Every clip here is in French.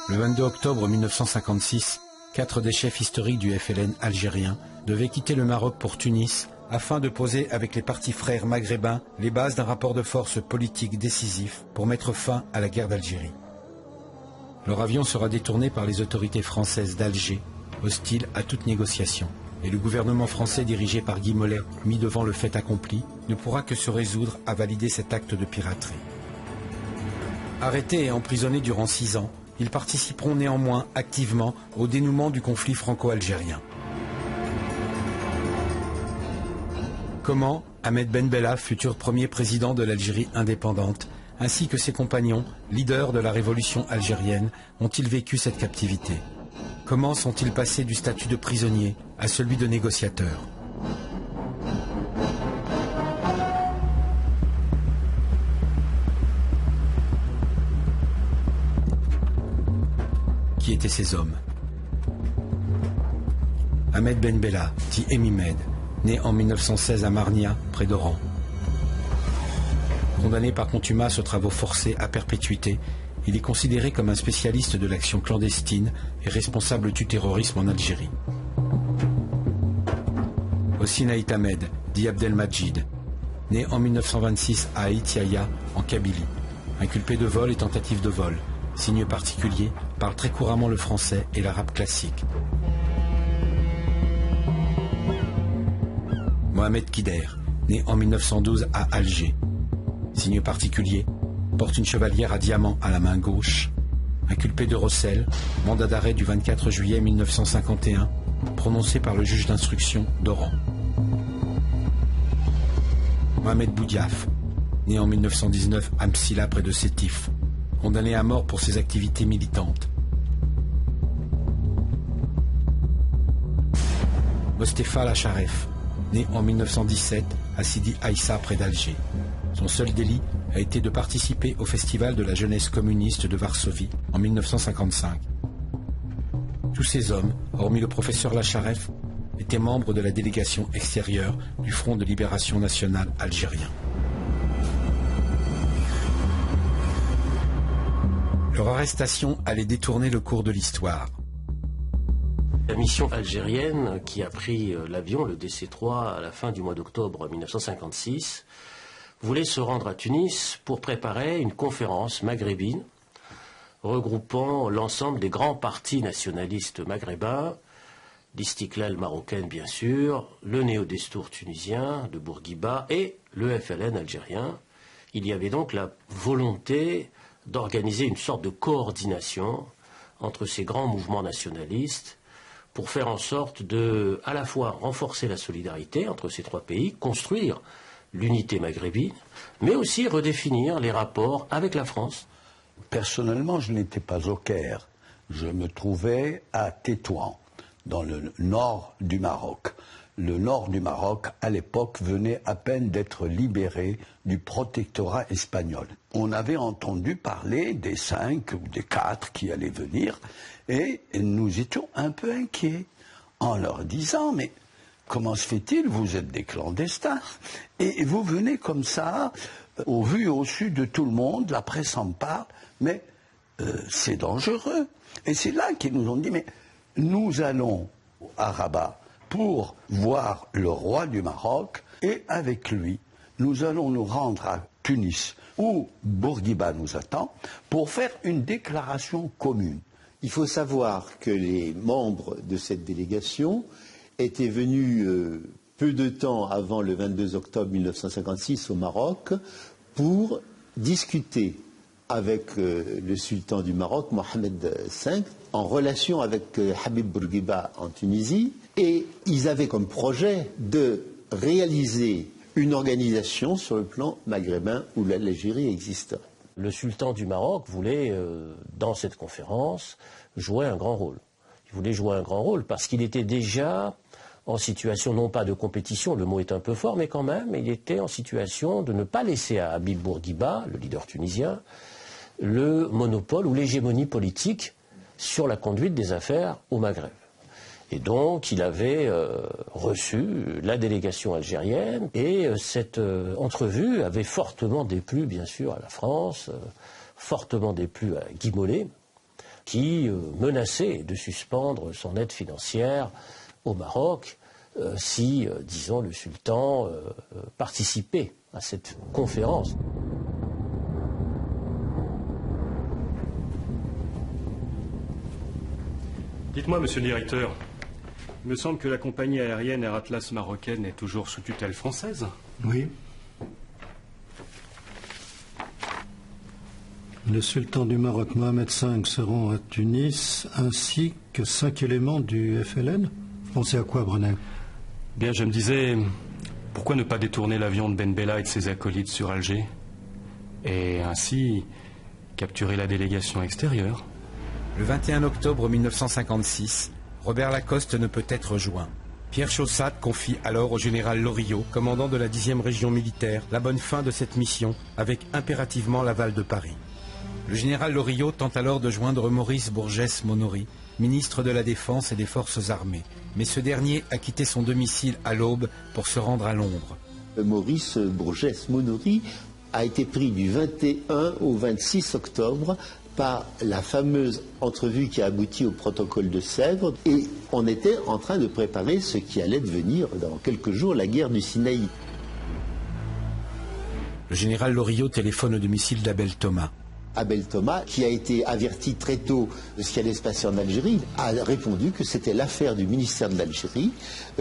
Le 22 octobre 1956, 4 des chefs historiques du FLN algérien devaient quitter le Maroc pour Tunis afin de poser avec les partis frères maghrébins les bases d'un rapport de force politique décisif pour mettre fin à la guerre d'Algérie. Leur avion sera détourné par les autorités françaises d'Alger, hostiles à toute négociation. Et le gouvernement français dirigé par Guy Mollet, mis devant le fait accompli, ne pourra que se résoudre à valider cet acte de piraterie. Arrêtés et emprisonnés durant 6 ans, ils participeront néanmoins activement au dénouement du conflit franco-algérien. Comment Ahmed Ben Bella, futur premier président de l'Algérie indépendante, ainsi que ses compagnons, leaders de la révolution algérienne, ont-ils vécu cette captivité? Comment sont-ils passés du statut de prisonnier à celui de négociateur? Qui étaient ces hommes? Ahmed Ben Bella, dit Emimed, né en 1916 à Marnia, près d'Oran. Condamné par contumace aux travaux forcés à perpétuité, il est considéré comme un spécialiste de l'action clandestine et responsable du terrorisme en Algérie. Aussi Naït Ahmed, dit Abdelmajid, né en 1926 à Haït-Yahya, en Kabylie, inculpé de vol et tentative de vol, signe particulier, parle très couramment le français et l'arabe classique. Mohamed Kider, né en 1912 à Alger, signe particulier, porte une chevalière à diamant à la main gauche, inculpé de recel, mandat d'arrêt du 24 juillet 1951, prononcé par le juge d'instruction d'Oran. Mohamed Boudiaf, né en 1919 à Msila près de Sétif, condamné à mort pour ses activités militantes. Mostefa Lacharef, né en 1917 à Sidi Aïssa près d'Alger. Son seul délit a été de participer au Festival de la jeunesse communiste de Varsovie en 1955. Tous ces hommes, hormis le professeur Lacharef, étaient membres de la délégation extérieure du Front de libération nationale algérien. Leur arrestation allait détourner le cours de l'histoire. La mission algérienne qui a pris l'avion, le DC-3, à la fin du mois d'octobre 1956, voulait se rendre à Tunis pour préparer une conférence maghrébine regroupant l'ensemble des grands partis nationalistes maghrébins, l'Istiklal marocaine bien sûr, le Néo-Destour tunisien de Bourguiba et le FLN algérien. Il y avait donc la volonté d'organiser une sorte de coordination entre ces grands mouvements nationalistes pour faire en sorte de, à la fois, renforcer la solidarité entre ces trois pays, construire l'unité maghrébine, mais aussi redéfinir les rapports avec la France. Personnellement, je n'étais pas au Caire. Je me trouvais à Tétouan, dans le nord du Maroc. Le nord du Maroc, à l'époque, venait à peine d'être libéré du protectorat espagnol. On avait entendu parler des 5 ou des 4 qui allaient venir, et nous étions un peu inquiets, en leur disant, mais comment se fait-il, vous êtes des clandestins, et vous venez comme ça, au vu et au su de tout le monde, la presse en parle, mais c'est dangereux. Et c'est là qu'ils nous ont dit, mais nous allons à Rabat pour voir le roi du Maroc, et avec lui, nous allons nous rendre à Tunis, où Bourguiba nous attend, pour faire une déclaration commune. Il faut savoir que les membres de cette délégation étaient venus peu de temps avant le 22 octobre 1956 au Maroc pour discuter avec le sultan du Maroc, Mohamed V, en relation avec Habib Bourguiba en Tunisie, et ils avaient comme projet de réaliser une organisation sur le plan maghrébin où l'Algérie existerait. Le sultan du Maroc voulait, dans cette conférence, jouer un grand rôle. Il voulait jouer un grand rôle parce qu'il était déjà en situation, non pas de compétition, le mot est un peu fort, mais quand même, il était en situation de ne pas laisser à Habib Bourguiba, le leader tunisien, le monopole ou l'hégémonie politique sur la conduite des affaires au Maghreb. Et donc, il avait reçu la délégation algérienne, et cette entrevue avait fortement déplu, bien sûr, à la France, fortement déplu à Guy Mollet, qui menaçait de suspendre son aide financière au Maroc si, disons, le sultan participait à cette conférence. Dites-moi, monsieur le directeur, il me semble que la compagnie aérienne Air Atlas marocaine est toujours sous tutelle française. Oui. Le sultan du Maroc, Mohamed V, se rend à Tunis, ainsi que 5 éléments du FLN. Pensez à quoi, Brenet? Bien, je me disais, pourquoi ne pas détourner l'avion de Ben Bella et de ses acolytes sur Alger, et ainsi capturer la délégation extérieure? Le 21 octobre 1956, Robert Lacoste ne peut être joint. Pierre Chaussat confie alors au général Loriot, commandant de la 10e région militaire, la bonne fin de cette mission avec impérativement l'aval de Paris. Le général Loriot tente alors de joindre Maurice Bourgès-Monory, ministre de la Défense et des Forces armées. Mais ce dernier a quitté son domicile à l'aube pour se rendre à Londres. Maurice Bourgès-Monory a été pris du 21 au 26 octobre par la fameuse entrevue qui a abouti au protocole de Sèvres, et on était en train de préparer ce qui allait devenir dans quelques jours la guerre du Sinaï. Le général Loriot téléphone au domicile d'Abel Thomas. Abel Thomas, qui a été averti très tôt de ce qui allait se passer en Algérie, a répondu que c'était l'affaire du ministère de l'Algérie,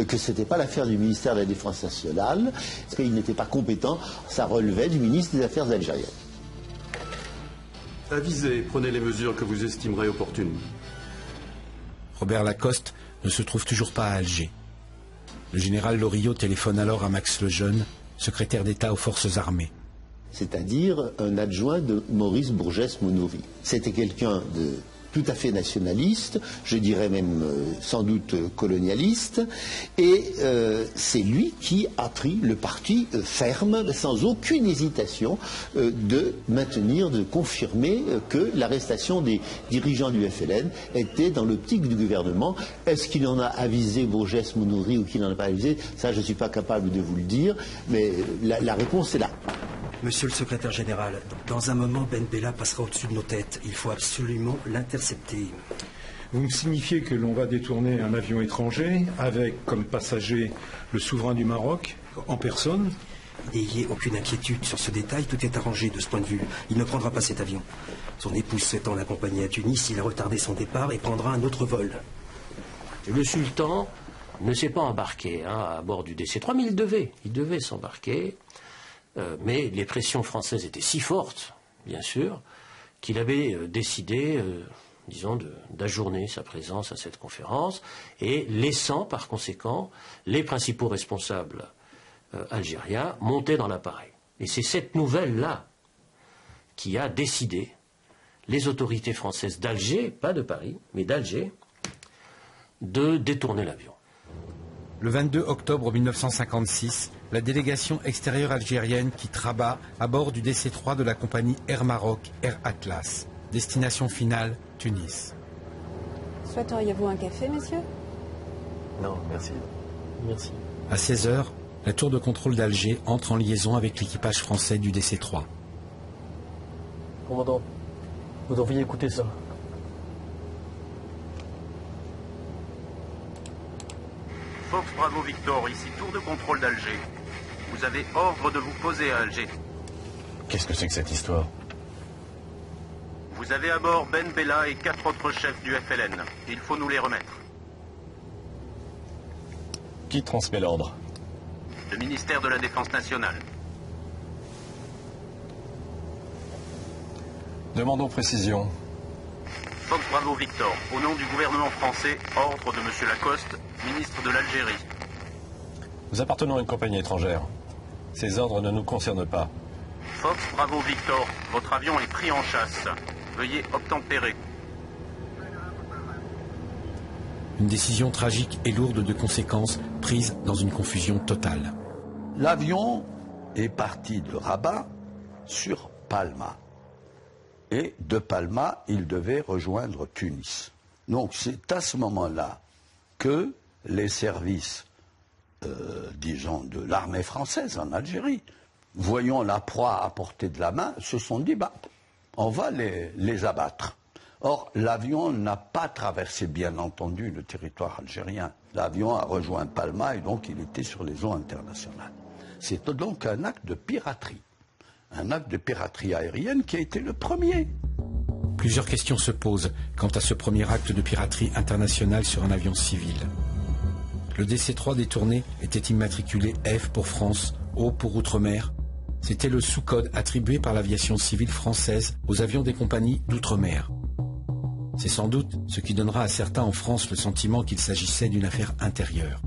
que ce n'était pas l'affaire du ministère de la Défense nationale, parce qu'il n'était pas compétent, ça relevait du ministre des Affaires algériennes. Avisez, prenez les mesures que vous estimerez opportunes. Robert Lacoste ne se trouve toujours pas à Alger. Le général Loriot téléphone alors à Max Lejeune, secrétaire d'État aux Forces armées. C'est-à-dire un adjoint de Maurice Bourgès-Monory. C'était quelqu'un de tout à fait nationaliste, je dirais même sans doute colonialiste, et c'est lui qui a pris le parti ferme, sans aucune hésitation, de maintenir, de confirmer que l'arrestation des dirigeants du FLN était dans l'optique du gouvernement. Est-ce qu'il en a avisé Bourgès-Monory ou qu'il n'en a pas avisé? Ça, je ne suis pas capable de vous le dire, mais la réponse est là. Monsieur le secrétaire général, dans un moment, Ben Bella passera au-dessus de nos têtes. Il faut absolument l'intercepter. Vous me signifiez que l'on va détourner un avion étranger avec comme passager le souverain du Maroc en personne? N'ayez aucune inquiétude sur ce détail, tout est arrangé de ce point de vue. Il ne prendra pas cet avion. Son épouse souhaitant l'accompagner à Tunis, il a retardé son départ et prendra un autre vol. Le sultan ne s'est pas embarqué à bord du DC-3, mais il devait s'embarquer. Mais les pressions françaises étaient si fortes, bien sûr, qu'il avait décidé, disons, d'ajourner sa présence à cette conférence, et laissant par conséquent les principaux responsables algériens monter dans l'appareil. Et c'est cette nouvelle-là qui a décidé les autorités françaises d'Alger, pas de Paris, mais d'Alger, de détourner l'avion. Le 22 octobre 1956, la délégation extérieure algérienne quitte Rabat à bord du DC-3 de la compagnie Air Maroc, Air Atlas. Destination finale, Tunis. Souhaiteriez-vous un café, messieurs? Non, merci. Merci. À 16h, la tour de contrôle d'Alger entre en liaison avec l'équipage français du DC-3. Commandant, vous devriez écouter ça. Fox Bravo Victor, ici tour de contrôle d'Alger. Vous avez ordre de vous poser à Alger. Qu'est-ce que c'est que cette histoire? Vous avez à bord Ben Bella et 4 autres chefs du FLN. Il faut nous les remettre. Qui transmet l'ordre? Le ministère de la Défense nationale. Demandons précision. Fox Bravo Victor, au nom du gouvernement français, ordre de M. Lacoste, ministre de l'Algérie. Nous appartenons à une compagnie étrangère. Ces ordres ne nous concernent pas. Fox Bravo Victor, votre avion est pris en chasse. Veuillez obtempérer. Une décision tragique et lourde de conséquences prise dans une confusion totale. L'avion est parti de Rabat sur Palma. Et de Palma, il devait rejoindre Tunis. Donc c'est à ce moment-là que les services, disons, de l'armée française en Algérie, voyant la proie à portée de la main, se sont dit, on va les abattre. Or, l'avion n'a pas traversé, bien entendu, le territoire algérien. L'avion a rejoint Palma et donc il était sur les eaux internationales. C'est donc un acte de piraterie aérienne qui a été le premier. Plusieurs questions se posent quant à ce premier acte de piraterie internationale sur un avion civil. Le DC-3 détourné était immatriculé F pour France, O pour Outre-mer. C'était le sous-code attribué par l'aviation civile française aux avions des compagnies d'outre-mer. C'est sans doute ce qui donnera à certains en France le sentiment qu'il s'agissait d'une affaire intérieure.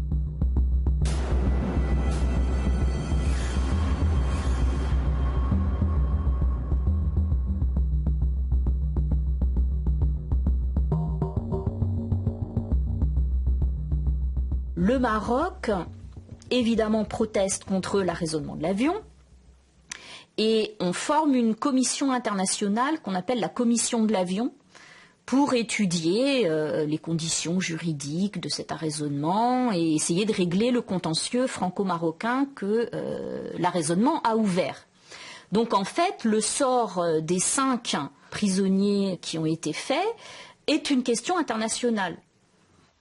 Le Maroc, évidemment, proteste contre l'arraisonnement de l'avion. Et on forme une commission internationale qu'on appelle la commission de l'avion pour étudier les conditions juridiques de cet arraisonnement et essayer de régler le contentieux franco-marocain que l'arraisonnement a ouvert. Donc en fait, le sort des 5 prisonniers qui ont été faits est une question internationale.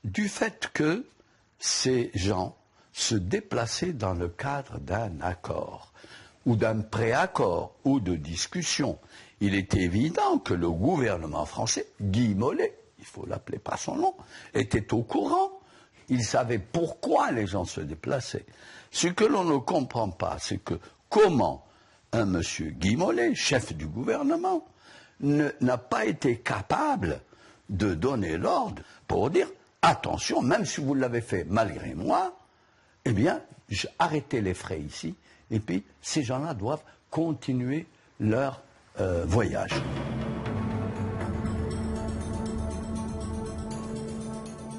Du fait que ces gens se déplaçaient dans le cadre d'un accord ou d'un préaccord ou de discussion. Il est évident que le gouvernement français, Guy Mollet, il faut l'appeler par son nom, était au courant. Il savait pourquoi les gens se déplaçaient. Ce que l'on ne comprend pas, c'est que comment un monsieur Guy Mollet, chef du gouvernement, n'a pas été capable de donner l'ordre pour dire attention, même si vous l'avez fait malgré moi, eh bien, arrêtez les frais ici, et puis ces gens-là doivent continuer leur voyage.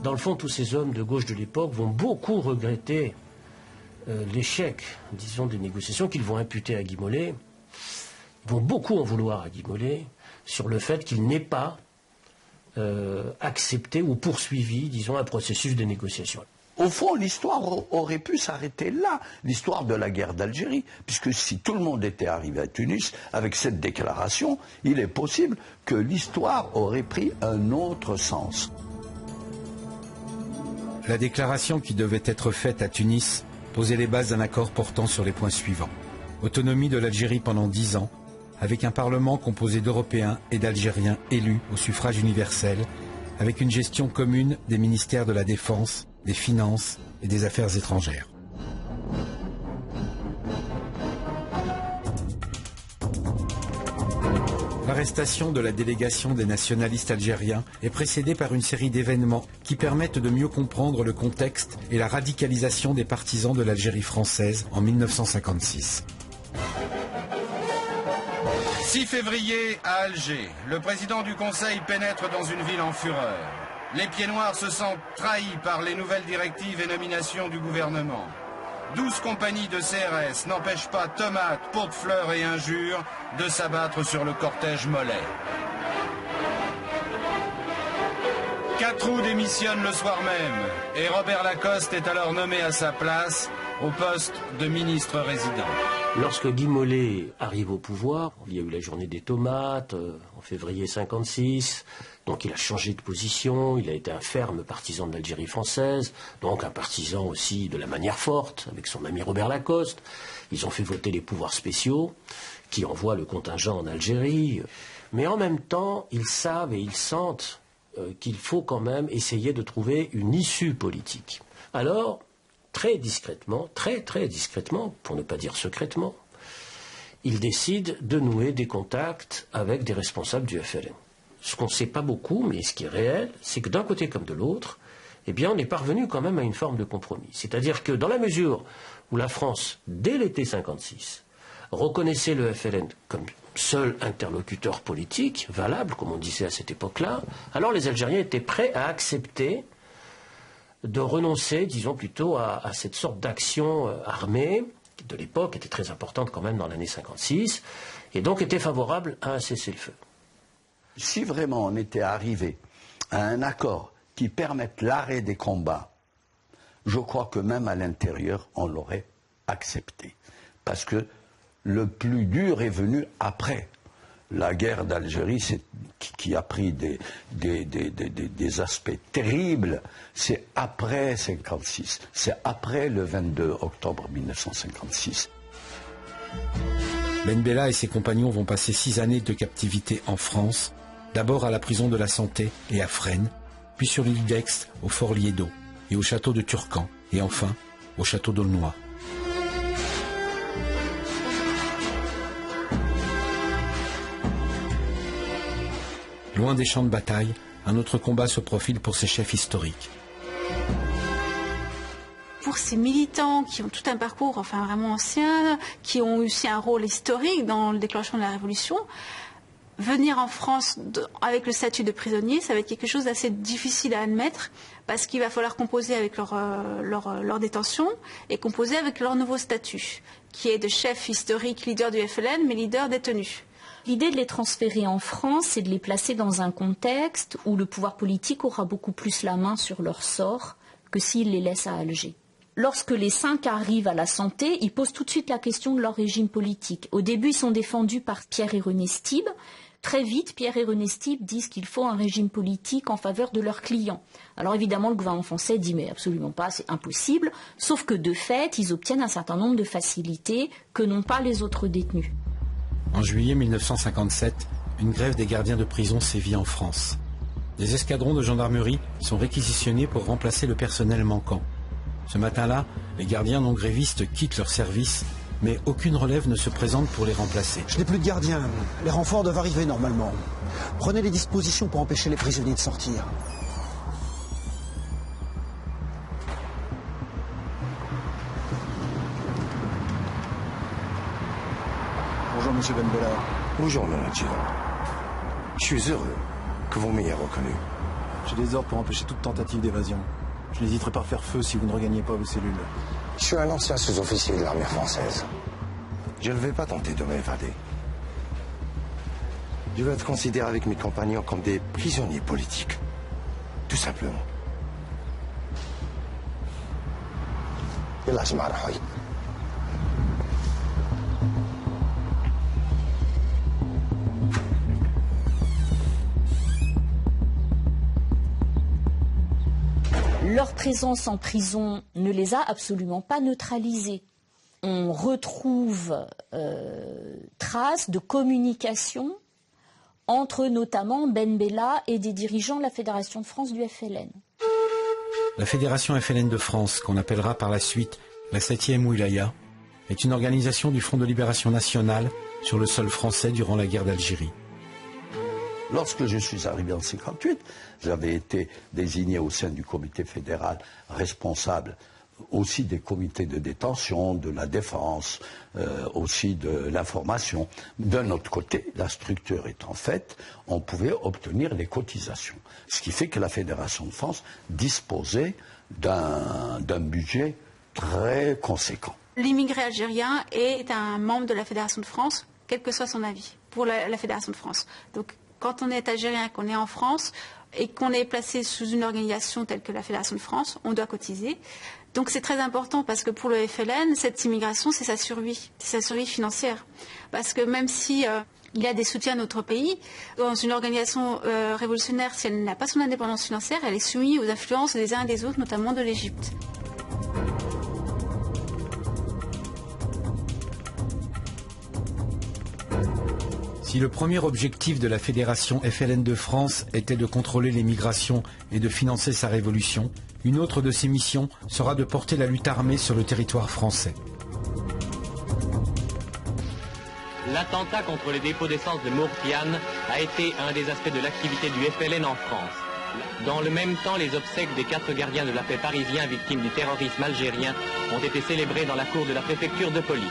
Dans le fond, tous ces hommes de gauche de l'époque vont beaucoup regretter l'échec, disons, des négociations qu'ils vont imputer à Guy Mollet. Ils vont beaucoup en vouloir à Guy Mollet sur le fait qu'il n'ait pas accepté ou poursuivi, disons, un processus de négociation. Au fond, l'histoire aurait pu s'arrêter là, l'histoire de la guerre d'Algérie, puisque si tout le monde était arrivé à Tunis avec cette déclaration, il est possible que l'histoire aurait pris un autre sens. La déclaration qui devait être faite à Tunis posait les bases d'un accord portant sur les points suivants. Autonomie de l'Algérie pendant 10 ans, avec un parlement composé d'Européens et d'Algériens élus au suffrage universel, avec une gestion commune des ministères de la Défense, des Finances et des Affaires étrangères. L'arrestation de la délégation des nationalistes algériens est précédée par une série d'événements qui permettent de mieux comprendre le contexte et la radicalisation des partisans de l'Algérie française en 1956. 6 février à Alger, le président du Conseil pénètre dans une ville en fureur. Les Pieds Noirs se sentent trahis par les nouvelles directives et nominations du gouvernement. 12 compagnies de CRS n'empêchent pas tomates, pots de fleurs et injures de s'abattre sur le cortège Mollet. 4 démissionne le soir même et Robert Lacoste est alors nommé à sa place au poste de ministre résident. Lorsque Guy Mollet arrive au pouvoir, il y a eu la journée des tomates en février 56, donc il a changé de position, il a été un ferme partisan de l'Algérie française, donc un partisan aussi de la manière forte, avec son ami Robert Lacoste. Ils ont fait voter les pouvoirs spéciaux, qui envoient le contingent en Algérie. Mais en même temps, ils savent et ils sentent qu'il faut quand même essayer de trouver une issue politique. Alors, très discrètement, très discrètement, pour ne pas dire secrètement, il décide de nouer des contacts avec des responsables du FLN. Ce qu'on ne sait pas beaucoup, mais ce qui est réel, c'est que d'un côté comme de l'autre, eh bien, on est parvenu quand même à une forme de compromis. C'est-à-dire que dans la mesure où la France, dès l'été 56, reconnaissait le FLN comme seul interlocuteur politique valable, comme on disait à cette époque-là, alors les Algériens étaient prêts à accepter de renoncer, disons plutôt, à cette sorte d'action armée, qui de l'époque était très importante quand même dans l'année 56, et donc était favorable à un cessez-le-feu. Si vraiment on était arrivé à un accord qui permettent l'arrêt des combats, je crois que même à l'intérieur, on l'aurait accepté. Parce que le plus dur est venu après. La guerre d'Algérie, qui a pris des aspects terribles, c'est après 1956, c'est après le 22 octobre 1956. Ben Bella et ses compagnons vont passer 6 années de captivité en France, d'abord à la prison de la Santé et à Fresnes, puis sur l'île d'Aix, au fort Liédo, et au château de Turcan, et enfin au château d'Aulnoy. Loin des champs de bataille, un autre combat se profile pour ces chefs historiques. Pour ces militants qui ont tout un parcours, enfin vraiment ancien, qui ont aussi un rôle historique dans le déclenchement de la Révolution, venir en France avec le statut de prisonnier, ça va être quelque chose d'assez difficile à admettre, parce qu'il va falloir composer avec leur détention et composer avec leur nouveau statut, qui est de chef historique, leader du FLN, mais leader détenu. L'idée de les transférer en France, c'est de les placer dans un contexte où le pouvoir politique aura beaucoup plus la main sur leur sort que s'il les laisse à Alger. Lorsque les 5 arrivent à la Santé, ils posent tout de suite la question de leur régime politique. Au début, ils sont défendus par Pierre et René Stibbe. Très vite, Pierre et René Stibbe disent qu'il faut un régime politique en faveur de leurs clients. Alors évidemment, le gouvernement français dit mais absolument pas, c'est impossible. Sauf que de fait, ils obtiennent un certain nombre de facilités que n'ont pas les autres détenus. En juillet 1957, une grève des gardiens de prison sévit en France. Des escadrons de gendarmerie sont réquisitionnés pour remplacer le personnel manquant. Ce matin-là, les gardiens non grévistes quittent leur service, mais aucune relève ne se présente pour les remplacer. Je n'ai plus de gardiens. Les renforts doivent arriver normalement. Prenez les dispositions pour empêcher les prisonniers de sortir. Bonjour, monsieur Ben Bella. Bonjour, mon adjudant. Je suis heureux que vous m'ayez reconnu. J'ai des ordres pour empêcher toute tentative d'évasion. Je n'hésiterai pas à faire feu si vous ne regagnez pas vos cellules. Je suis un ancien sous-officier de l'armée française. Je ne vais pas tenter de m'évader. Je vais être considéré avec mes compagnons comme des prisonniers politiques. Tout simplement. يلا جماعة رحوي. Leur présence en prison ne les a absolument pas neutralisés. On retrouve traces de communication entre notamment Ben Bella et des dirigeants de la Fédération de France du FLN. La Fédération FLN de France, qu'on appellera par la suite la 7e Wilaya, est une organisation du Front de Libération Nationale sur le sol français durant la guerre d'Algérie. Lorsque je suis arrivé en 1958, j'avais été désigné au sein du comité fédéral responsable aussi des comités de détention, de la défense, aussi de l'information. D'un autre côté, la structure étant faite, on pouvait obtenir les cotisations. Ce qui fait que la Fédération de France disposait d'un budget très conséquent. L'immigré algérien est un membre de la Fédération de France, quel que soit son avis, pour la Fédération de France. Donc, quand on est algérien, qu'on est en France et qu'on est placé sous une organisation telle que la Fédération de France, on doit cotiser. Donc c'est très important parce que pour le FLN, cette immigration, c'est sa survie financière. Parce que même si il y a des soutiens à notre pays, dans une organisation révolutionnaire, si elle n'a pas son indépendance financière, elle est soumise aux influences des uns et des autres, notamment de l'Égypte. Si le premier objectif de la Fédération FLN de France était de contrôler l'immigration et de financer sa révolution, une autre de ses missions sera de porter la lutte armée sur le territoire français. L'attentat contre les dépôts d'essence de Mourtiane a été un des aspects de l'activité du FLN en France. Dans le même temps, les obsèques des 4 gardiens de la paix parisiens victimes du terrorisme algérien ont été célébrées dans la cour de la préfecture de police.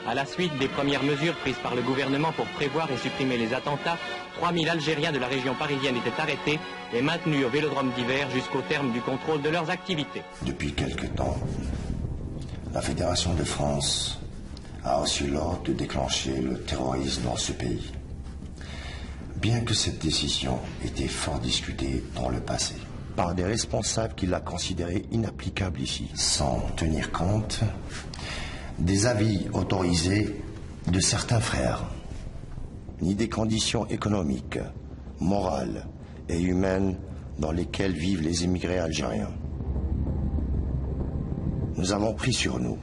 À la suite des premières mesures prises par le gouvernement pour prévoir et supprimer les attentats, 3000 Algériens de la région parisienne étaient arrêtés et maintenus au vélodrome d'hiver jusqu'au terme du contrôle de leurs activités. Depuis quelque temps, la Fédération de France a reçu l'ordre de déclencher le terrorisme dans ce pays. Bien que cette décision était fort discutée dans le passé. par des responsables qu'il a considérés inapplicables ici, sans tenir compte des avis autorisés de certains frères, ni des conditions économiques, morales et humaines dans lesquelles vivent les émigrés algériens. Nous avons pris sur nous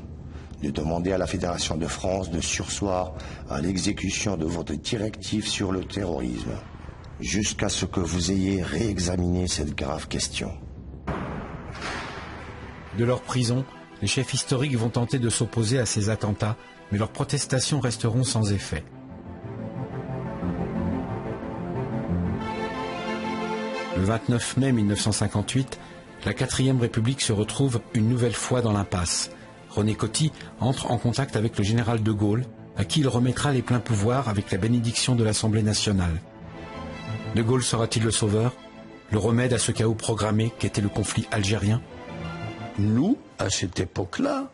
de demander à la Fédération de France de surseoir à l'exécution de votre directive sur le terrorisme, jusqu'à ce que vous ayez réexaminé cette grave question. De leur prison, les chefs historiques vont tenter de s'opposer à ces attentats, mais leurs protestations resteront sans effet. Le 29 mai 1958, la 4e République se retrouve une nouvelle fois dans l'impasse. René Coty entre en contact avec le général de Gaulle, à qui il remettra les pleins pouvoirs avec la bénédiction de l'Assemblée nationale. De Gaulle sera-t-il le sauveur? Le remède à ce chaos programmé qu'était le conflit algérien? Nous, à cette époque-là,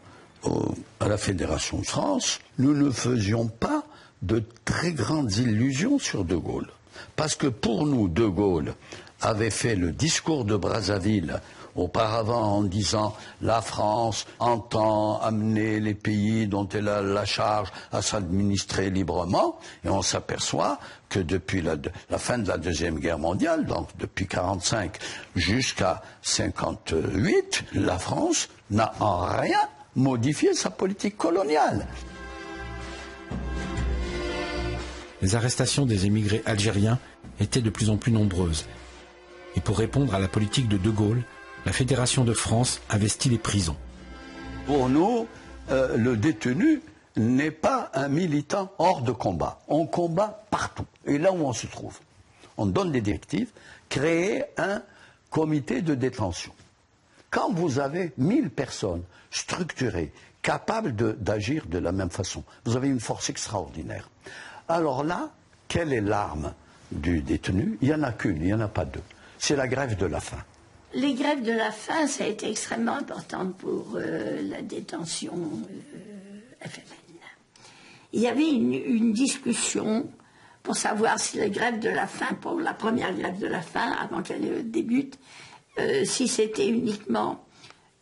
à la Fédération de France, nous ne faisions pas de très grandes illusions sur De Gaulle. Parce que pour nous, De Gaulle avait fait le discours de Brazzaville auparavant en disant la France entend amener les pays dont elle a la charge à s'administrer librement, et on s'aperçoit que depuis la fin de la Deuxième Guerre mondiale, donc depuis 1945 jusqu'à 1958, la France n'a en rien modifié sa politique coloniale. Les arrestations des émigrés algériens étaient de plus en plus nombreuses. Et pour répondre à la politique de De Gaulle, la Fédération de France investit les prisons. Pour nous, le détenu n'est pas un militant hors de combat. On combat partout. Et là où on se trouve, on donne des directives, créer un comité de détention. Quand vous avez 1000 personnes structurées, capables d'agir de la même façon, vous avez une force extraordinaire. Alors là, quelle est l'arme du détenu? Il n'y en a qu'une, il n'y en a pas deux. C'est la grève de la faim. Les grèves de la faim, ça a été extrêmement important pour la détention FLN. Il y avait une discussion pour savoir si la grève de la faim, pour la première grève de la faim, avant qu'elle débute, si c'était uniquement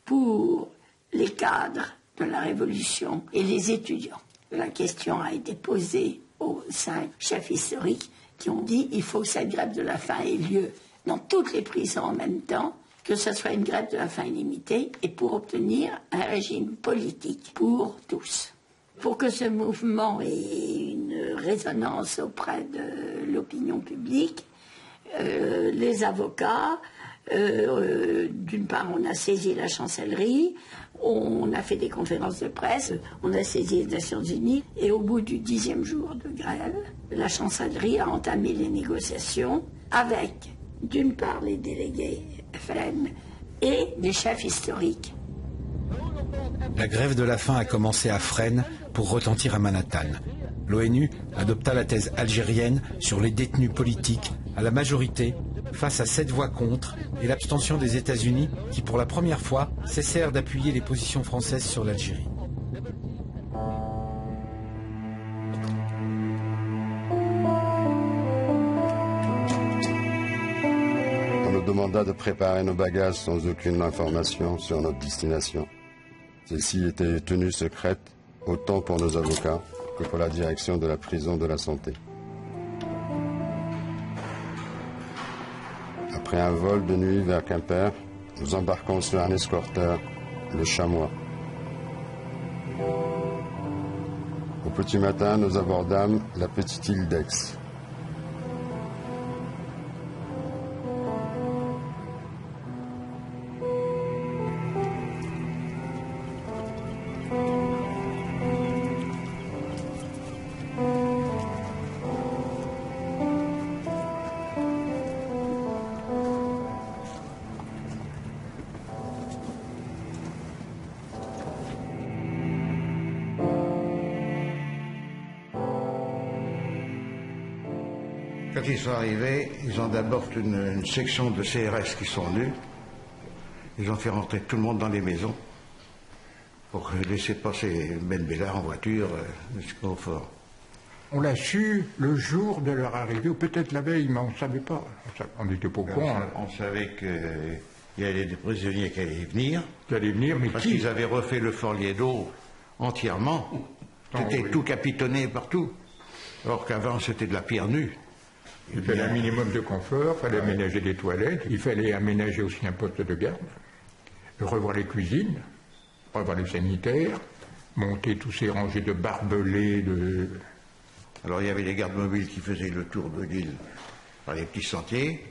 pour les cadres de la Révolution et les étudiants. La question a été posée aux 5 chefs historiques qui ont dit il faut que cette grève de la faim ait lieu dans toutes les prisons en même temps, que ce soit une grève de la faim illimitée, et pour obtenir un régime politique pour tous. Pour que ce mouvement ait une résonance auprès de l'opinion publique, les avocats, d'une part on a saisi la chancellerie, on a fait des conférences de presse, on a saisi les Nations Unies, et au bout du 10e jour de grève, la chancellerie a entamé les négociations avec d'une part les délégués FLN et des chefs historiques. La grève de la faim a commencé à Fresnes pour retentir à Manhattan. L'ONU adopta la thèse algérienne sur les détenus politiques à la majorité face à 7 voix contre et l'abstention des États-Unis qui pour la première fois cessèrent d'appuyer les positions françaises sur l'Algérie. On nous demanda de préparer nos bagages sans aucune information sur notre destination. Celle-ci était tenue secrète autant pour nos avocats que pour la direction de la prison de la Santé. Après un vol de nuit vers Quimper, nous embarquons sur un escorteur, le Chamois. Au petit matin, nous abordâmes la petite île d'Aix. Quand ils sont arrivés, ils ont d'abord une section de CRS qui sont venus. Ils ont fait rentrer tout le monde dans les maisons pour laisser passer Ben Bella en voiture jusqu'au fort. On l'a su le jour de leur arrivée, ou peut-être la veille, mais on ne savait pas. On n'était pas au courant. On savait qu'il y avait des prisonniers qui allaient venir. Mais parce qui? qu'ils avaient refait le fort Liedo entièrement. C'était tout capitonné partout. Or qu'avant, c'était de la pierre nue. Il fallait un minimum de confort, il fallait aménager des toilettes, il fallait aménager aussi un poste de garde, revoir les cuisines, revoir les sanitaires, monter tous ces rangées de barbelés, Alors il y avait les gardes mobiles qui faisaient le tour de l'île par les petits sentiers,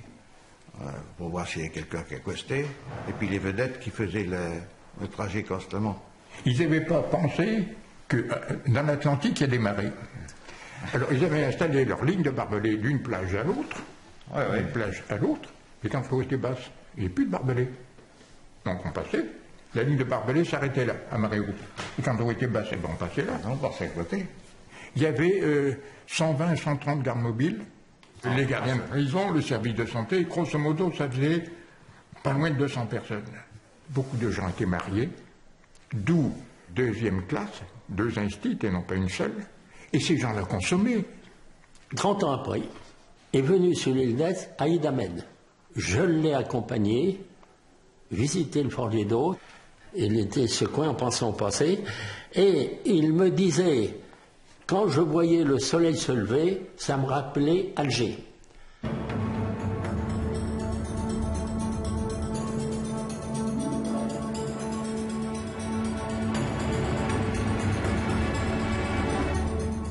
pour voir s'il y avait quelqu'un qui accostait, et puis les vedettes qui faisaient le trajet constamment. Ils n'avaient pas pensé que dans l'Atlantique, il y a des marées. Alors ils avaient installé leur ligne de barbelés d'une plage à l'autre, d'une plage à l'autre, et quand l'eau était basse, il n'y avait plus de barbelés. Donc on passait, la ligne de barbelés s'arrêtait là, à marée haute. Et quand l'eau était basse, on passait là. On passait à côté. Il y avait 120, 130 gardes mobiles, les gardiens de prison, le service de santé, grosso modo, ça faisait pas loin de 200 personnes. Beaucoup de gens étaient mariés, d'où deuxième classe, 2 instituts et non pas une seule, et ces gens-là consommaient. 30 ans après, est venu sur l'île d'Aix Aïd Ahmed. Je l'ai accompagné, visiter le fort Liedo, il était secoué en pensant au passé, et il me disait... Quand je voyais le soleil se lever, ça me rappelait Alger.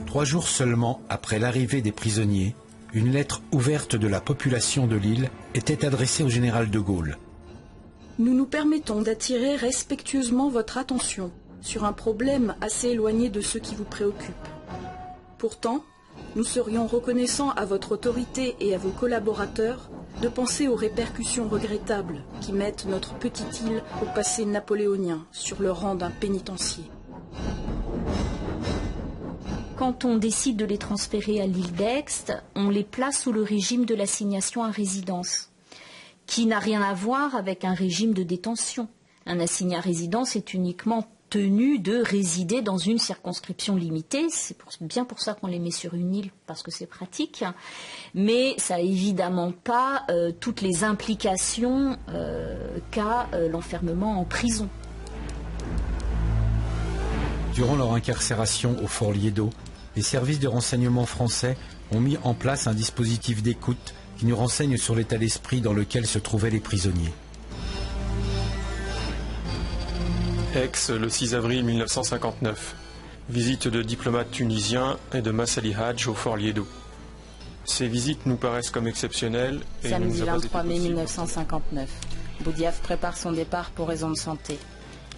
Trois jours seulement après l'arrivée des prisonniers, une lettre ouverte de la population de l'île était adressée au général de Gaulle. Nous nous permettons d'attirer respectueusement votre attention sur un problème assez éloigné de ceux qui vous préoccupent. Pourtant, nous serions reconnaissants à votre autorité et à vos collaborateurs de penser aux répercussions regrettables qui mettent notre petite île au passé napoléonien sur le rang d'un pénitencier. Quand on décide de les transférer à l'île d'Aix, on les place sous le régime de l'assignation à résidence, qui n'a rien à voir avec un régime de détention. Un assigné à résidence est uniquement tenu de résider dans une circonscription limitée. C'est bien pour ça qu'on les met sur une île, parce que c'est pratique. Mais ça n'a évidemment pas toutes les implications qu'a l'enfermement en prison. Durant leur incarcération au fort Liedo, les services de renseignement français ont mis en place un dispositif d'écoute qui nous renseigne sur l'état d'esprit dans lequel se trouvaient les prisonniers. Aix, le 6 avril 1959. Visite de diplomates tunisiens et de Massali Hadj au fort Liedo. Ces visites nous paraissent comme exceptionnelles. Et Samedi nous 23 mai 1959. Boudiaf prépare son départ pour raison de santé.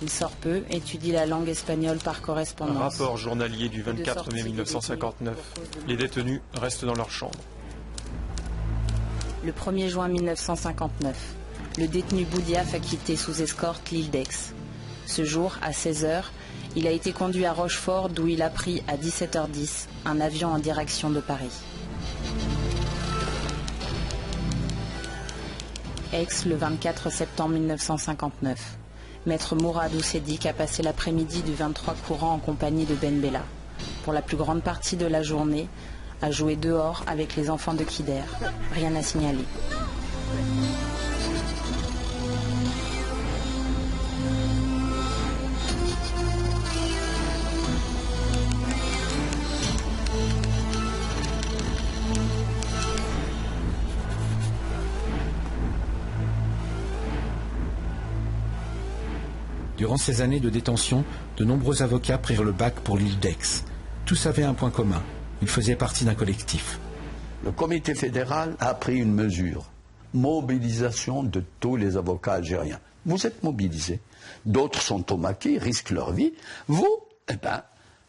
Il sort peu, étudie la langue espagnole par correspondance. Rapport journalier du 24 mai 1959. Les détenus restent dans leur chambre. Le 1er juin 1959. Le détenu Boudiaf a quitté sous escorte l'île d'Aix. Ce jour, à 16h, il a été conduit à Rochefort, d'où il a pris à 17h10 un avion en direction de Paris. Aix, le 24 septembre 1959. Maître Mourad Oussedik a passé l'après-midi du 23 courant en compagnie de Ben Bella. Pour la plus grande partie de la journée, a joué dehors avec les enfants de Kider. Rien à signaler. Durant ces années de détention, de nombreux avocats prirent le bac pour l'île d'Aix. Tous avaient un point commun. Ils faisaient partie d'un collectif. Le comité fédéral a pris une mesure. Mobilisation de tous les avocats algériens. Vous êtes mobilisés. D'autres sont au maquis, risquent leur vie. Vous,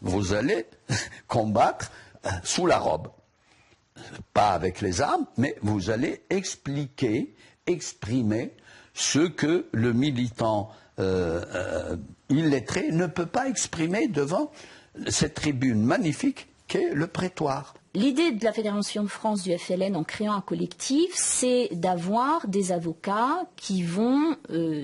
vous allez combattre sous la robe. Pas avec les armes, mais vous allez exprimer ce que le militant illettré ne peut pas exprimer devant cette tribune magnifique qu'est le prétoire. L'idée de la Fédération de France du FLN en créant un collectif, c'est d'avoir des avocats qui vont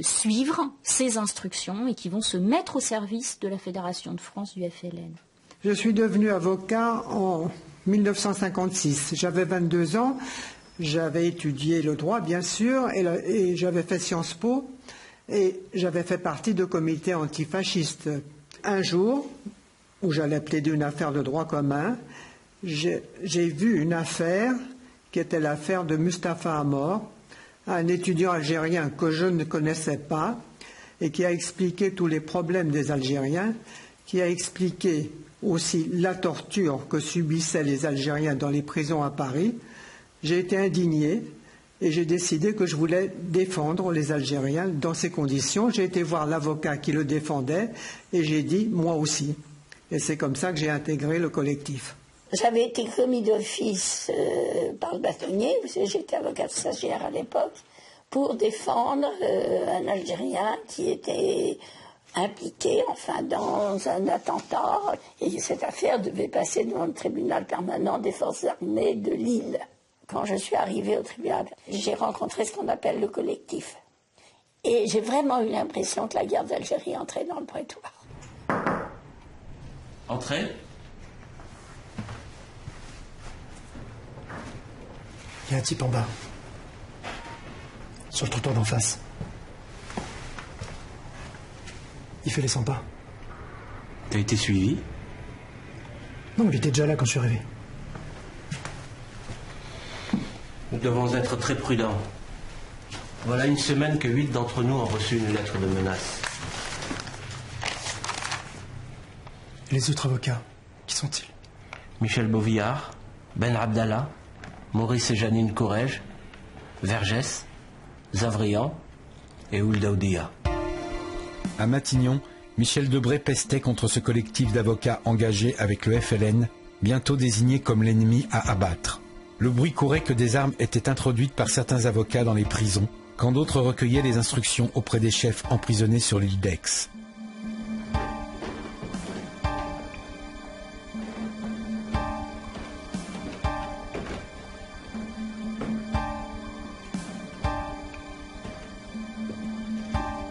suivre ces instructions et qui vont se mettre au service de la Fédération de France du FLN. Je suis devenu avocat en 1956. J'avais 22 ans, j'avais étudié le droit, bien sûr, et j'avais fait Sciences Po, et j'avais fait partie de comités antifascistes. Un jour, où j'allais plaider une affaire de droit commun, j'ai vu une affaire qui était l'affaire de Mustapha Amor, un étudiant algérien que je ne connaissais pas et qui a expliqué tous les problèmes des Algériens, qui a expliqué aussi la torture que subissaient les Algériens dans les prisons à Paris. J'ai été indigné et j'ai décidé que je voulais défendre les Algériens dans ces conditions. J'ai été voir l'avocat qui le défendait et j'ai dit moi aussi. Et c'est comme ça que j'ai intégré le collectif. J'avais été commis d'office par le bâtonnier, parce que j'étais avocate stagiaire à l'époque, pour défendre un Algérien qui était impliqué dans un attentat. Et cette affaire devait passer devant le tribunal permanent des forces armées de Lille. Quand je suis arrivée au tribunal, j'ai rencontré ce qu'on appelle le collectif. Et j'ai vraiment eu l'impression que la guerre d'Algérie entrait dans le prétoire. Entrez. Il y a un type en bas, sur le trottoir d'en face. Il fait les 100 pas. T'as été suivi? Non, il était déjà là quand je suis arrivé. Nous devons être très prudents. Voilà une semaine que 8 d'entre nous ont reçu une lettre de menace. Les autres avocats, qui sont-ils? Michel Beauvillard, Ben Abdallah, Maurice et Janine Corrège, Vergès, Zavrian et Ouldaoudia. À Matignon, Michel Debré pestait contre ce collectif d'avocats engagés avec le FLN, bientôt désigné comme l'ennemi à abattre. Le bruit courait que des armes étaient introduites par certains avocats dans les prisons, quand d'autres recueillaient les instructions auprès des chefs emprisonnés sur l'île d'Aix.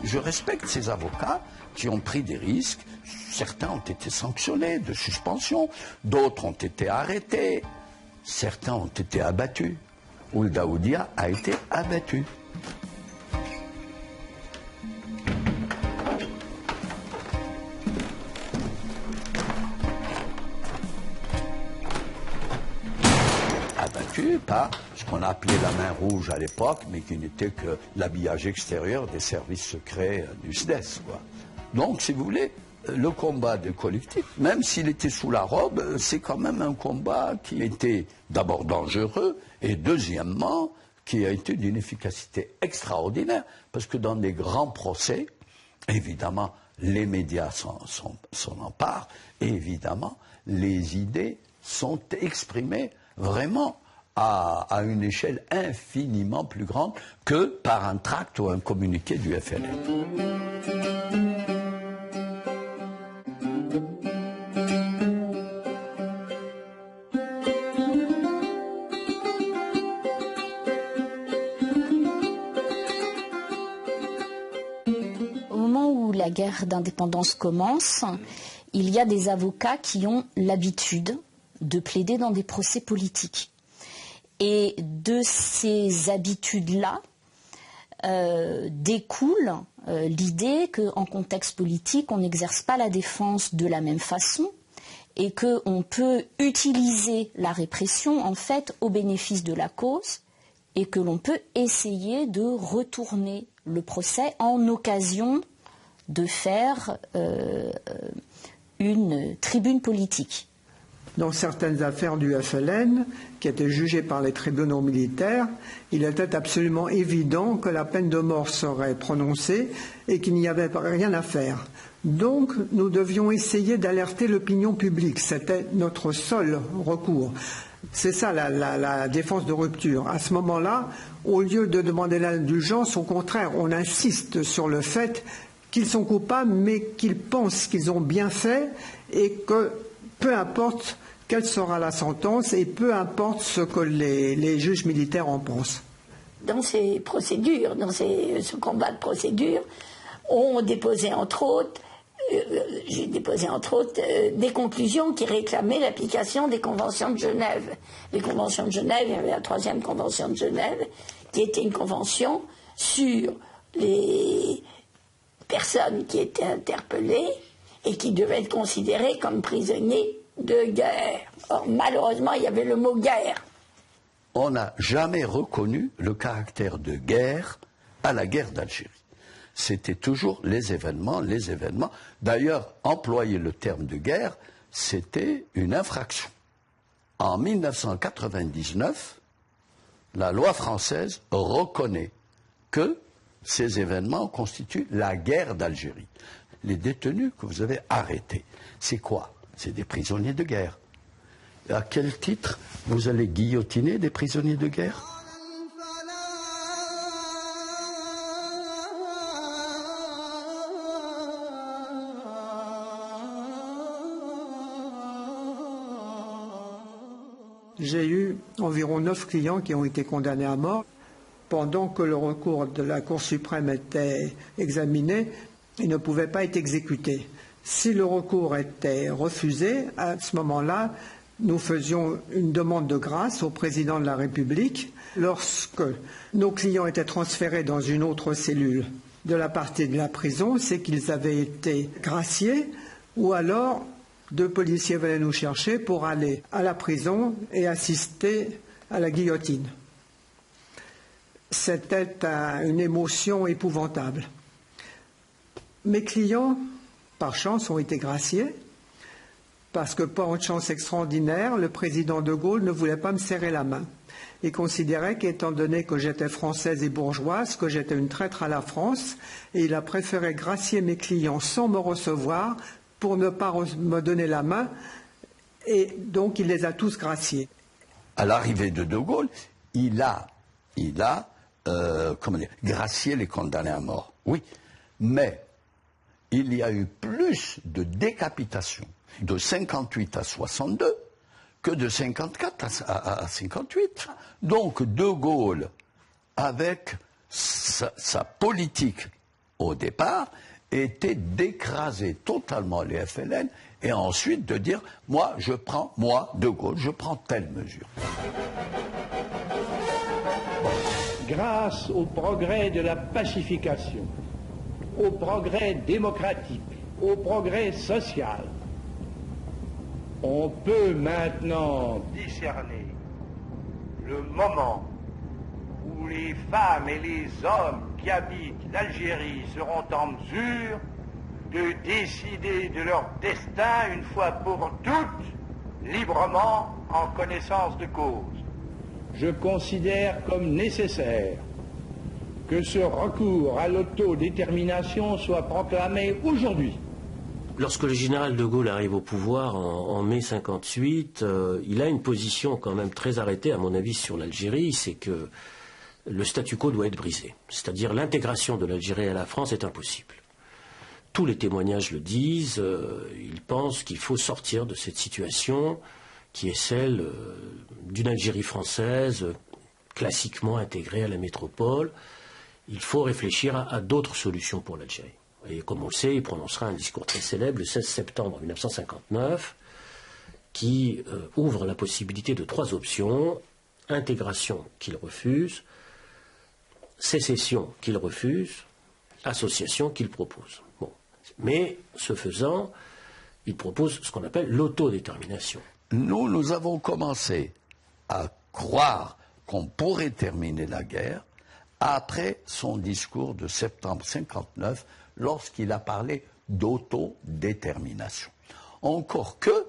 Je respecte ces avocats qui ont pris des risques. Certains ont été sanctionnés de suspension, d'autres ont été arrêtés, certains ont été abattus. Ouldaoudia a été abattu. Abattu par ce qu'on a appelé la main rouge à l'époque, mais qui n'était que l'habillage extérieur des services secrets du SDES, quoi. Donc, si vous voulez, le combat des collectifs, même s'il était sous la robe, c'est quand même un combat qui était d'abord dangereux et deuxièmement, qui a été d'une efficacité extraordinaire, parce que dans des grands procès, évidemment, les médias s'en emparent, et évidemment, les idées sont exprimées vraiment à une échelle infiniment plus grande que par un tract ou un communiqué du FLN. Au moment où la guerre d'indépendance commence, il y a des avocats qui ont l'habitude de plaider dans des procès politiques. Et de ces habitudes-là découle l'idée qu'en contexte politique, on n'exerce pas la défense de la même façon et qu'on peut utiliser la répression en fait au bénéfice de la cause et que l'on peut essayer de retourner le procès en occasion de faire une tribune politique. Dans certaines affaires du FLN, qui étaient jugées par les tribunaux militaires, il était absolument évident que la peine de mort serait prononcée et qu'il n'y avait rien à faire. Donc, nous devions essayer d'alerter l'opinion publique. C'était notre seul recours. C'est ça la défense de rupture. À ce moment-là, au lieu de demander l'indulgence, au contraire, on insiste sur le fait qu'ils sont coupables, mais qu'ils pensent qu'ils ont bien fait et que peu importe quelle sera la sentence et peu importe ce que les juges militaires en pensent. Dans ces procédures, ce combat de procédure, on déposait entre autres j'ai déposé entre autres des conclusions qui réclamaient l'application des conventions de Genève. Les conventions de Genève, il y avait la 3e convention de Genève, qui était une convention sur les personnes qui étaient interpellées et qui devaient être considérées comme prisonniers de guerre. Or, malheureusement, il y avait le mot guerre. On n'a jamais reconnu le caractère de guerre à la guerre d'Algérie. C'était toujours les événements. D'ailleurs, employer le terme de guerre, c'était une infraction. En 1999, la loi française reconnaît que ces événements constituent la guerre d'Algérie. Les détenus que vous avez arrêtés, c'est quoi? C'est des prisonniers de guerre. À quel titre vous allez guillotiner des prisonniers de guerre? J'ai eu environ 9 clients qui ont été condamnés à mort. Pendant que le recours de la Cour suprême était examiné, il ne pouvait pas être exécuté. Si le recours était refusé, à ce moment-là, nous faisions une demande de grâce au président de la République. Lorsque nos clients étaient transférés dans une autre cellule de la partie de la prison, c'est qu'ils avaient été graciés, ou alors 2 policiers venaient nous chercher pour aller à la prison et assister à la guillotine. C'était une émotion épouvantable. Mes clients, par chance, ont été graciés, parce que par une chance extraordinaire, le président de Gaulle ne voulait pas me serrer la main. Il considérait qu'étant donné que j'étais française et bourgeoise, que j'étais une traître à la France, et il a préféré gracier mes clients sans me recevoir pour ne pas me donner la main, et donc il les a tous graciés. À l'arrivée de Gaulle, il a gracié les condamnés à mort. Oui, mais il y a eu plus de décapitations de 58 à 62 que de 54 à 58. Donc De Gaulle, avec sa politique au départ, était d'écraser totalement les FLN et ensuite de dire « moi, De Gaulle, je prends telle mesure ». Grâce au progrès de la pacification, au progrès démocratique, au progrès social, on peut maintenant discerner le moment où les femmes et les hommes qui habitent l'Algérie seront en mesure de décider de leur destin une fois pour toutes, librement, en connaissance de cause. Je considère comme nécessaire que ce recours à l'autodétermination soit proclamé aujourd'hui. Lorsque le général de Gaulle arrive au pouvoir en mai 58, il a une position quand même très arrêtée, à mon avis, sur l'Algérie, c'est que le statu quo doit être brisé. C'est-à-dire l'intégration de l'Algérie à la France est impossible. Tous les témoignages le disent, ils pensent qu'il faut sortir de cette situation qui est celle d'une Algérie française classiquement intégrée à la métropole. Il faut réfléchir à d'autres solutions pour l'Algérie. Et comme on le sait, il prononcera un discours très célèbre le 16 septembre 1959 qui ouvre la possibilité de 3 options. Intégration qu'il refuse, sécession qu'il refuse, association qu'il propose. Bon. Mais, ce faisant, il propose ce qu'on appelle l'autodétermination. Nous avons commencé à croire qu'on pourrait terminer la guerre après son discours de septembre 59, lorsqu'il a parlé d'autodétermination. Encore que,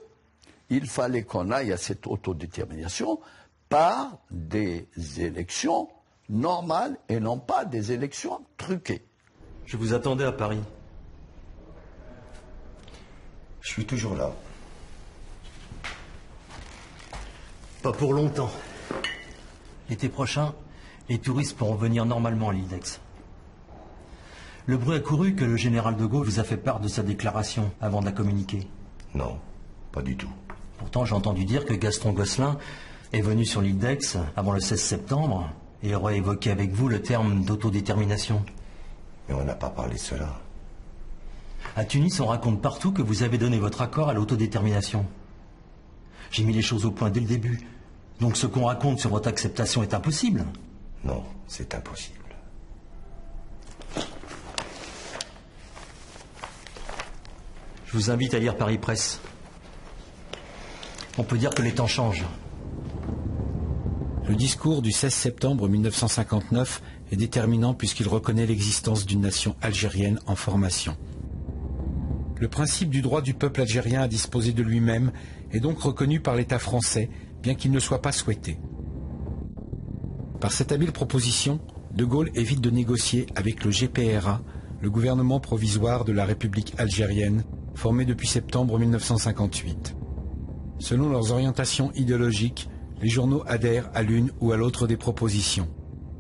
il fallait qu'on aille à cette autodétermination par des élections normales et non pas des élections truquées. Je vous attendais à Paris. Je suis toujours là. Pas pour longtemps. L'été prochain, les touristes pourront venir normalement à l'île d'Aix. Le bruit a couru que le général de Gaulle vous a fait part de sa déclaration avant de la communiquer. Non, pas du tout. Pourtant, j'ai entendu dire que Gaston Gosselin est venu sur l'île d'Aix avant le 16 septembre et aurait évoqué avec vous le terme d'autodétermination. Mais on n'a pas parlé de cela. À Tunis, on raconte partout que vous avez donné votre accord à l'autodétermination. J'ai mis les choses au point dès le début. Donc ce qu'on raconte sur votre acceptation est impossible. Non, c'est impossible. Je vous invite à lire Paris Presse. On peut dire que les temps changent. Le discours du 16 septembre 1959 est déterminant puisqu'il reconnaît l'existence d'une nation algérienne en formation. Le principe du droit du peuple algérien à disposer de lui-même est donc reconnu par l'État français, bien qu'il ne soit pas souhaité. Par cette habile proposition, De Gaulle évite de négocier avec le GPRA, le gouvernement provisoire de la République algérienne, formé depuis septembre 1958. Selon leurs orientations idéologiques, les journaux adhèrent à l'une ou à l'autre des propositions.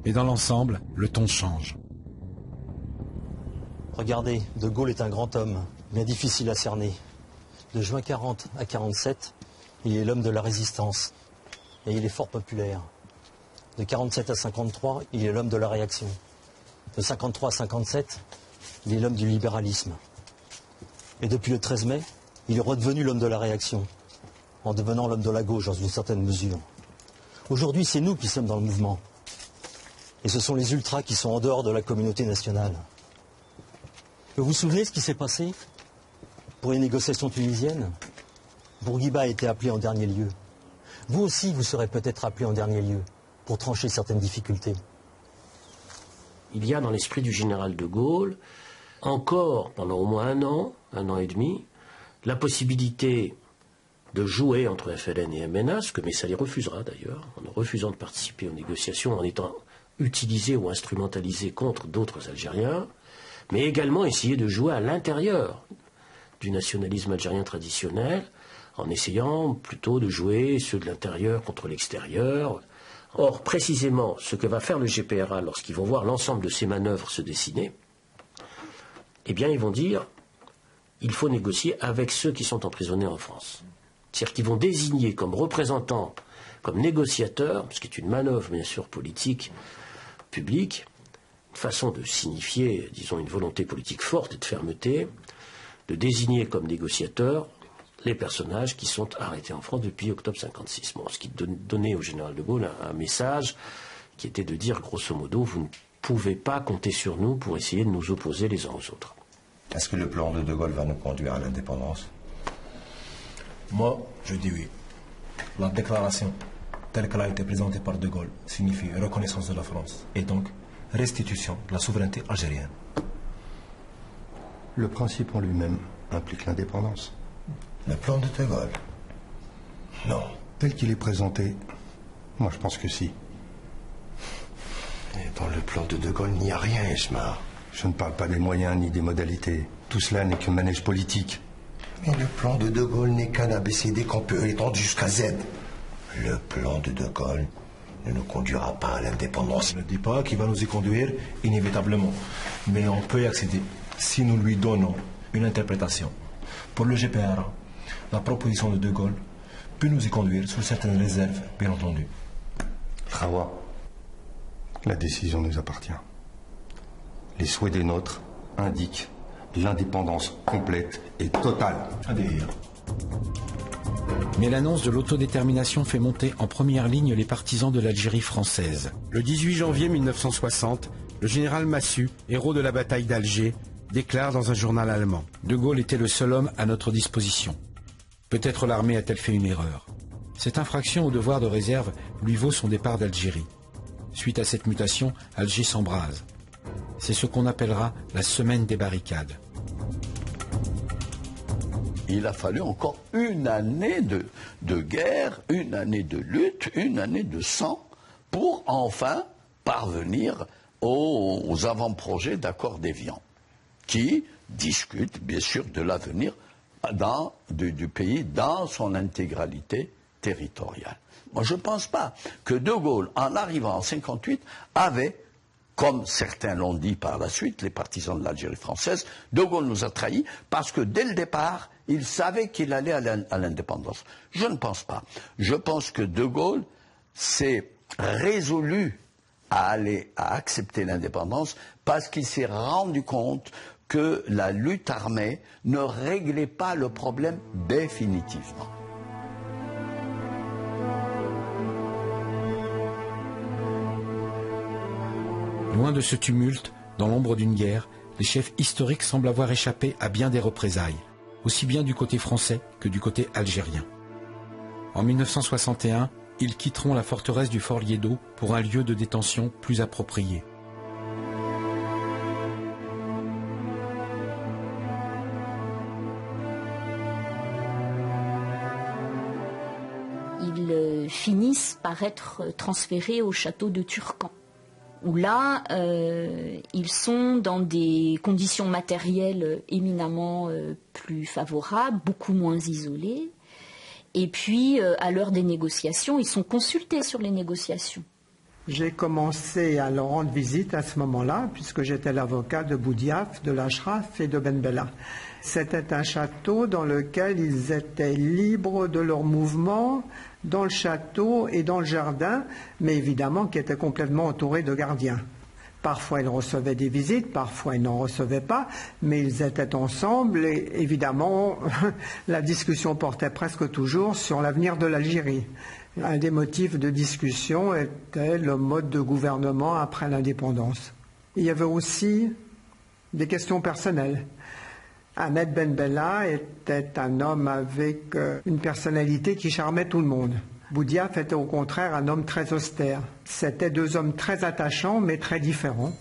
Mais dans l'ensemble, le ton change. Regardez, De Gaulle est un grand homme, bien difficile à cerner. De juin 40 à 47, il est l'homme de la résistance. Et il est fort populaire. De 47 à 53, il est l'homme de la réaction. De 53 à 57, il est l'homme du libéralisme. Et depuis le 13 mai, il est redevenu l'homme de la réaction, en devenant l'homme de la gauche dans une certaine mesure. Aujourd'hui, c'est nous qui sommes dans le mouvement. Et ce sont les ultras qui sont en dehors de la communauté nationale. Vous vous souvenez ce qui s'est passé pour les négociations tunisiennes? Bourguiba a été appelé en dernier lieu. Vous aussi, vous serez peut-être appelé en dernier lieu pour trancher certaines difficultés. Il y a dans l'esprit du général de Gaulle, encore pendant au moins un an et demi, la possibilité de jouer entre FLN et MNA, ce que Messali refusera d'ailleurs, en refusant de participer aux négociations, en étant utilisé ou instrumentalisé contre d'autres Algériens, mais également essayer de jouer à l'intérieur du nationalisme algérien traditionnel, en essayant plutôt de jouer ceux de l'intérieur contre l'extérieur. Or, précisément, ce que va faire le GPRA lorsqu'ils vont voir l'ensemble de ces manœuvres se dessiner, eh bien, ils vont dire il faut négocier avec ceux qui sont emprisonnés en France. C'est-à-dire qu'ils vont désigner comme représentants, comme négociateurs, ce qui est une manœuvre, bien sûr, politique, publique, une façon de signifier, disons, une volonté politique forte et de fermeté, de désigner comme négociateurs les personnages qui sont arrêtés en France depuis octobre 1956. Bon, ce qui donnait au général de Gaulle un message qui était de dire, grosso modo, vous ne pouvez pas compter sur nous pour essayer de nous opposer les uns aux autres. Est-ce que le plan de Gaulle va nous conduire à l'indépendance? Moi, je dis oui. La déclaration, telle qu'elle a été présentée par De Gaulle, signifie reconnaissance de la France et donc restitution de la souveraineté algérienne. Le principe en lui-même implique l'indépendance. Le plan de De Gaulle? Non. Tel qu'il est présenté, moi je pense que si. Et dans le plan de Gaulle, il n'y a rien, Esmar. Je ne parle pas des moyens ni des modalités. Tout cela n'est que manège politique. Mais le plan de Gaulle n'est qu'un ABCD qu'on peut étendre jusqu'à Z. Le plan de Gaulle ne nous conduira pas à l'indépendance. Je ne dis pas qu'il va nous y conduire inévitablement, mais on peut y accéder si nous lui donnons une interprétation. Pour le GPRA, la proposition de Gaulle peut nous y conduire sous certaines réserves, bien entendu. Rawa, la décision nous appartient. Les souhaits des nôtres indiquent l'indépendance complète et totale. Adhérer. Mais l'annonce de l'autodétermination fait monter en première ligne les partisans de l'Algérie française. Le 18 janvier 1960, le général Massu, héros de la bataille d'Alger, déclare dans un journal allemand « De Gaulle était le seul homme à notre disposition. Peut-être l'armée a-t-elle fait une erreur. Cette infraction au devoir de réserve lui vaut son départ d'Algérie. Suite à cette mutation, Alger s'embrase. C'est ce qu'on appellera la semaine des barricades. » Il a fallu encore une année de guerre, une année de lutte, une année de sang pour enfin parvenir aux avant-projets d'accord d'Évian, qui discutent bien sûr de l'avenir du pays dans son intégralité territoriale. Moi je ne pense pas que De Gaulle, en arrivant en 1958, avait, comme certains l'ont dit par la suite, les partisans de l'Algérie française, De Gaulle nous a trahis parce que dès le départ, il savait qu'il allait à l'indépendance. Je ne pense pas. Je pense que De Gaulle s'est résolu à accepter l'indépendance parce qu'il s'est rendu compte que la lutte armée ne réglait pas le problème définitivement. Loin de ce tumulte, dans l'ombre d'une guerre, les chefs historiques semblent avoir échappé à bien des représailles, aussi bien du côté français que du côté algérien. En 1961, ils quitteront la forteresse du Fort Liedo pour un lieu de détention plus approprié. Ils finissent par être transférés au château de Turcan, où là, ils sont dans des conditions matérielles éminemment plus favorables, beaucoup moins isolés. Et puis, à l'heure des négociations, ils sont consultés sur les négociations. J'ai commencé à leur rendre visite à ce moment-là, puisque j'étais l'avocat de Boudiaf, de l'Ashraf et de Ben Bella. C'était un château dans lequel ils étaient libres de leurs mouvements, dans le château et dans le jardin, mais évidemment qui était complètement entouré de gardiens. Parfois ils recevaient des visites, parfois ils n'en recevaient pas, mais ils étaient ensemble et évidemment la discussion portait presque toujours sur l'avenir de l'Algérie. Un des motifs de discussion était le mode de gouvernement après l'indépendance. Il y avait aussi des questions personnelles. Ahmed Ben Bella était un homme avec une personnalité qui charmait tout le monde. Boudiaf était au contraire un homme très austère. C'étaient deux hommes très attachants mais très différents.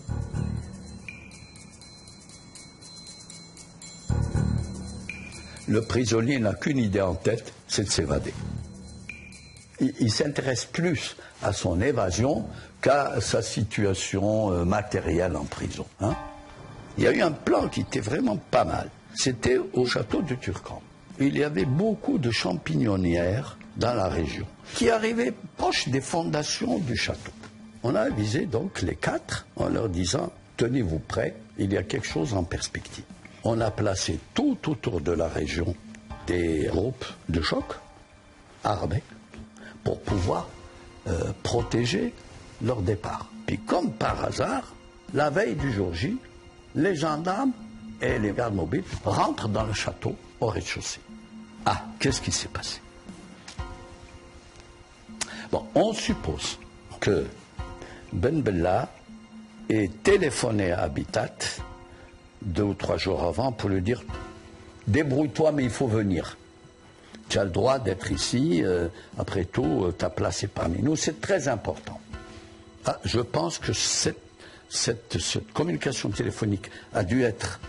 Le prisonnier n'a qu'une idée en tête, c'est de s'évader. Il s'intéresse plus à son évasion qu'à sa situation matérielle en prison. Il y a eu un plan qui était vraiment pas mal. C'était au château de Turcan. Il y avait beaucoup de champignonnières dans la région qui arrivaient proche des fondations du château. On a avisé donc les 4 en leur disant « Tenez-vous prêts, il y a quelque chose en perspective ». On a placé tout autour de la région des groupes de choc armés pour pouvoir protéger leur départ. Puis comme par hasard, la veille du jour J, les gendarmes et les gardes mobiles rentrent dans le château au rez-de-chaussée. Ah, qu'est-ce qui s'est passé? Bon, on suppose que Ben Bella ait téléphoné à Habitat 2 ou 3 jours avant pour lui dire « Débrouille-toi, mais il faut venir. Tu as le droit d'être ici, après tout, ta place est parmi nous, c'est très important. » Ah, je pense que cette communication téléphonique a dû être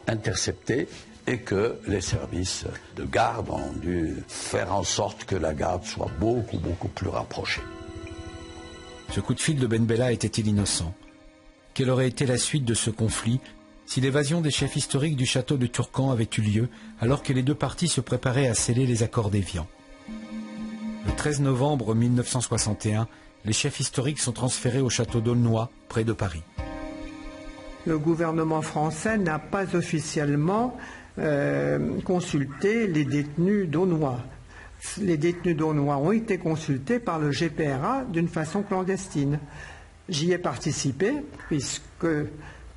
interceptée et que les services de garde ont dû faire en sorte que la garde soit beaucoup plus rapprochée. Ce coup de fil de Ben Bella était-il innocent? Quelle aurait été la suite de ce conflit si l'évasion des chefs historiques du château de Turcan avait eu lieu alors que les deux parties se préparaient à sceller les accords d'Évian? Le 13 novembre 1961, les chefs historiques sont transférés au château d'Aulnoy, près de Paris. Le gouvernement français n'a pas officiellement consulté les détenus d'Aulnoy. Les détenus d'Aulnoy ont été consultés par le GPRA d'une façon clandestine. J'y ai participé puisque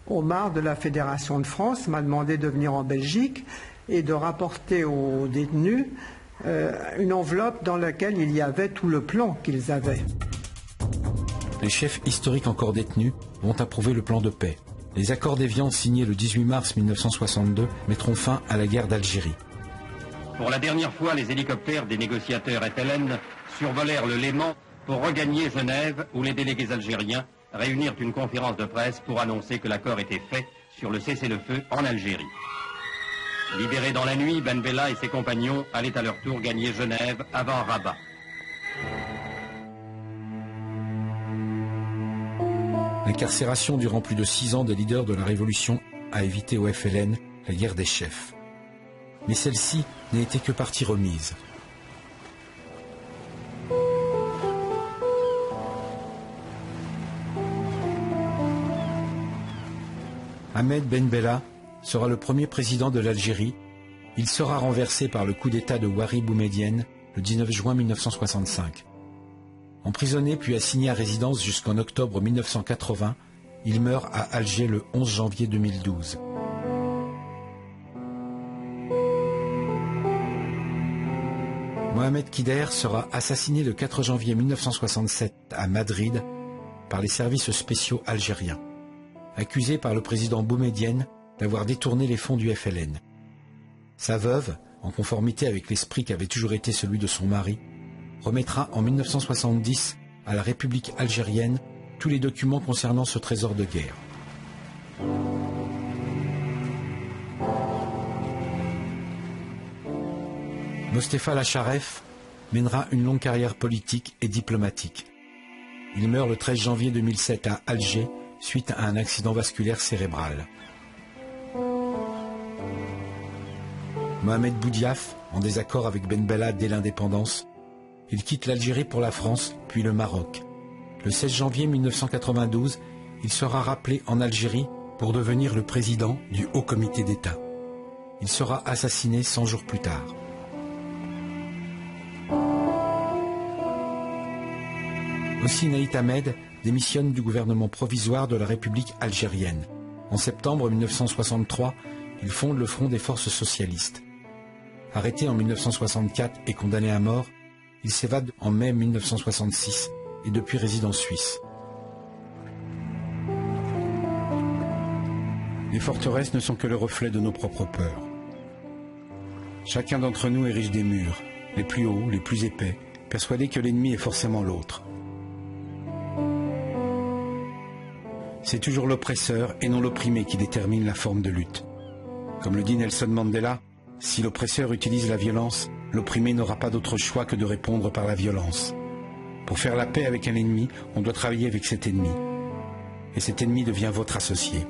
Omar de la Fédération de France m'a demandé de venir en Belgique et de rapporter aux détenus une enveloppe dans laquelle il y avait tout le plan qu'ils avaient. Les chefs historiques encore détenus vont approuver le plan de paix. Les accords d'Évian signés le 18 mars 1962 mettront fin à la guerre d'Algérie. Pour la dernière fois, les hélicoptères des négociateurs FLN survolèrent le Léman pour regagner Genève, où les délégués algériens réunirent une conférence de presse pour annoncer que l'accord était fait sur le cessez-le-feu en Algérie. Libérés dans la nuit, Ben Bella et ses compagnons allaient à leur tour gagner Genève avant Rabat. L'incarcération durant plus de 6 ans des leaders de la Révolution a évité au FLN la guerre des chefs. Mais celle-ci n'a été que partie remise. Ahmed Ben Bella sera le premier président de l'Algérie. Il sera renversé par le coup d'État de Ouari Boumedienne le 19 juin 1965. Emprisonné puis assigné à résidence jusqu'en octobre 1980, il meurt à Alger le 11 janvier 2012. Mohamed Kider sera assassiné le 4 janvier 1967 à Madrid par les services spéciaux algériens, accusé par le président Boumedienne d'avoir détourné les fonds du FLN. Sa veuve, en conformité avec l'esprit qui avait toujours été celui de son mari, remettra en 1970 à la République algérienne tous les documents concernant ce trésor de guerre. Mostefa Lacharef mènera une longue carrière politique et diplomatique. Il meurt le 13 janvier 2007 à Alger suite à un accident vasculaire cérébral. Mohamed Boudiaf, en désaccord avec Ben Bella dès l'indépendance, il quitte l'Algérie pour la France, puis le Maroc. Le 16 janvier 1992, il sera rappelé en Algérie pour devenir le président du Haut Comité d'État. Il sera assassiné 100 jours plus tard. Aussi Naït Ahmed démissionne du gouvernement provisoire de la République algérienne. En septembre 1963, il fonde le Front des forces socialistes. Arrêté en 1964 et condamné à mort, il s'évade en mai 1966 et depuis réside en Suisse. Les forteresses ne sont que le reflet de nos propres peurs. Chacun d'entre nous érige des murs, les plus hauts, les plus épais, persuadé que l'ennemi est forcément l'autre. C'est toujours l'oppresseur et non l'opprimé qui détermine la forme de lutte. Comme le dit Nelson Mandela, si l'oppresseur utilise la violence, l'opprimé n'aura pas d'autre choix que de répondre par la violence. Pour faire la paix avec un ennemi, on doit travailler avec cet ennemi. Et cet ennemi devient votre associé.